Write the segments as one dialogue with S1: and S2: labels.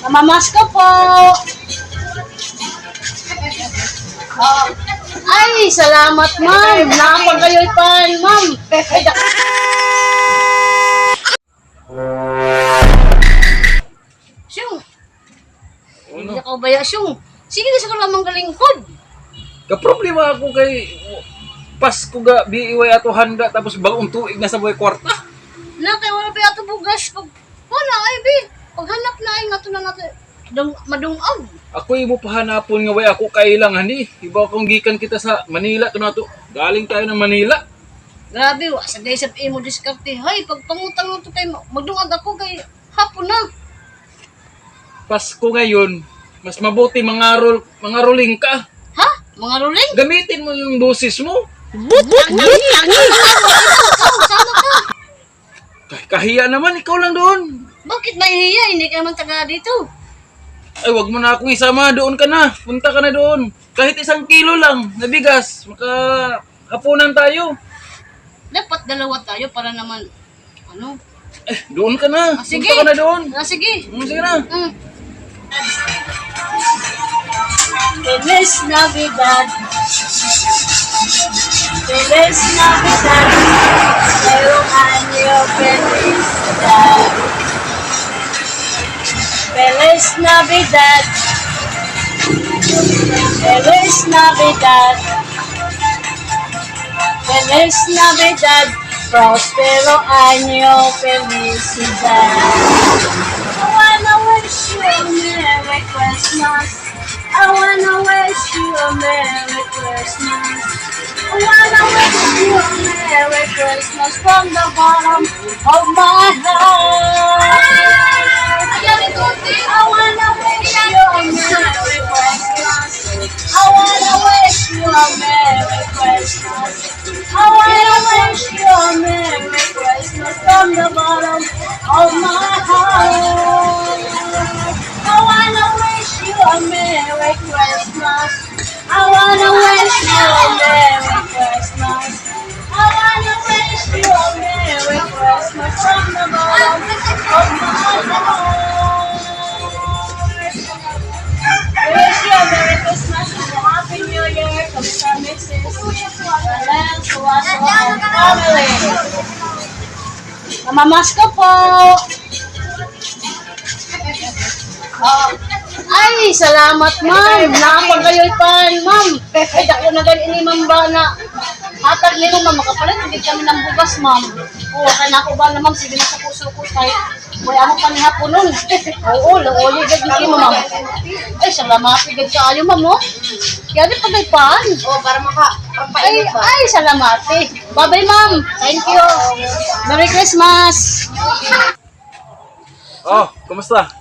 S1: Namamas ko po. Oh. Ay, salamat ma'am. Nakapagayutan ma'am. Siyong. Hindi ako baya siyong. Sige na sa kalamang galingkod.
S2: Kaproblema ako kay Pasko ga biiway ato handa tapos bagong tuig na sa buhay kwarta.
S1: Kay wala pa ato bugas. Wala ay bi. Paghanap na ay nga ito na natin. Madungag.
S2: Ako imo pahanapon nga way ako kailangan ni. Iba akong gikan kita sa Manila to na to. Galing tayo ng Manila.
S1: Grabe, sa day sa imo diskarte. Hay, pagpangutang mo to kay magdungag ako kay hapon na.
S2: Pasko ngayon, mas mabuti mangaroling ka.
S1: Ha? Mga ruling?
S2: Gamitin mo yung boses mo.
S1: Sana ka.
S2: Kahiya naman, ikaw lang doon.
S1: Bakit mahihiya? Hindi ka naman taga dito.
S2: Ay, wag mo na akong isama. Doon ka na. Punta ka na doon. Kahit 1 kilo lang na bigas. Makahapunan tayo.
S1: Dapat dalawa tayo para naman,
S2: Doon ka na.
S1: Sige.
S2: Punta ka na doon.
S1: Sige.
S2: Sige na.
S1: Feliz Navidad. Feliz Navidad. Ngayong anyo, Felicidad. Feliz Navidad. Feliz Navidad. Feliz Navidad. Prospero año, felicidad. I wanna wish you a Merry Christmas. I wanna wish you a Merry Christmas. I wanna wish you a Merry Christmas from the bottom of my heart. I wanna wish you a Merry Christmas. I wanna wish you a Merry Christmas. I wanna wish you a Merry Christmas from the bottom of my heart. I wanna wish you a Merry Christmas. I wanna wish you a Merry Christmas. I wanna wish you a Merry Christmas from the bottom of my heart. I wish you a Merry Christmas and a Happy New Year from Mr. and Mrs. Valenzuela family. Namamas ko po. Ay, salamat ma'am. Nakapagayutan ma'am. Ay, dako na ganyan ni ma'am ba na hatag nila ma'am. Makapalit, hindi kami ng bugas ma'am. Oo, kaya na ako ba na ma'am. Sige na sa puso ko tayo. Wala mo panihapon nun. Oo, lauli gagawin mo ma'am. Ay, salamat. Igad ka ayo ma'am oh. Kaya di pagaypan. Oo, para ay, salamat eh. Bye-bye ma'am. Thank you. Merry Christmas.
S2: Oh, kumusta?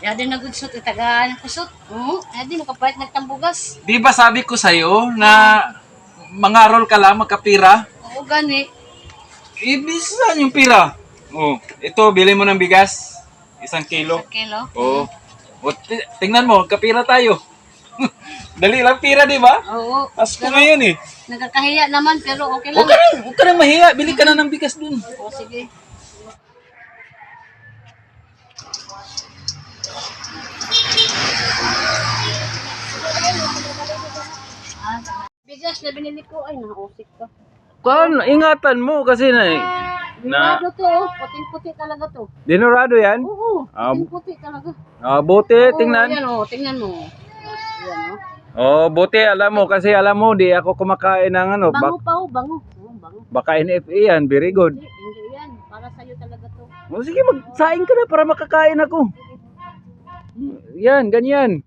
S1: Yadi nagudsot, itagaan ang kusot. Yadi makapalit nagtambugas.
S2: Di ba sabi ko sa'yo na mangarol ka lang, magkapira?
S1: Oo, gani.
S2: Ibisan yung pira. Oh, ito, bili mo ng bigas. 1 kilo.
S1: 1 kilo?
S2: Oo. Tingnan mo, kapira tayo. Dali lang pira, di ba?
S1: Oo.
S2: Pasko ngayon eh.
S1: Nagkakahiya naman, pero okay lang.
S2: Huwag ka rin mahiya. Bili ka na ng bigas dun.
S1: Oo, sige. Bigas na binili ko, ay nausik ka.
S2: Ingatan mo kasi
S1: Dinurado to, puting-puti talaga to.
S2: Dinurado yan?
S1: Oo, puting-puti talaga.
S2: Buti,
S1: Oo,
S2: tingnan.
S1: Yan o, tingnan mo. Yan
S2: Buti, alam mo, kasi alam mo, di ako kumakain ng
S1: Bango pa o, bango. Bango.
S2: baka NFA yan, very good.
S1: Hindi yan, para sa'yo talaga to.
S2: Sige, magsaing ka na para makakain ako. Yan, ganyan.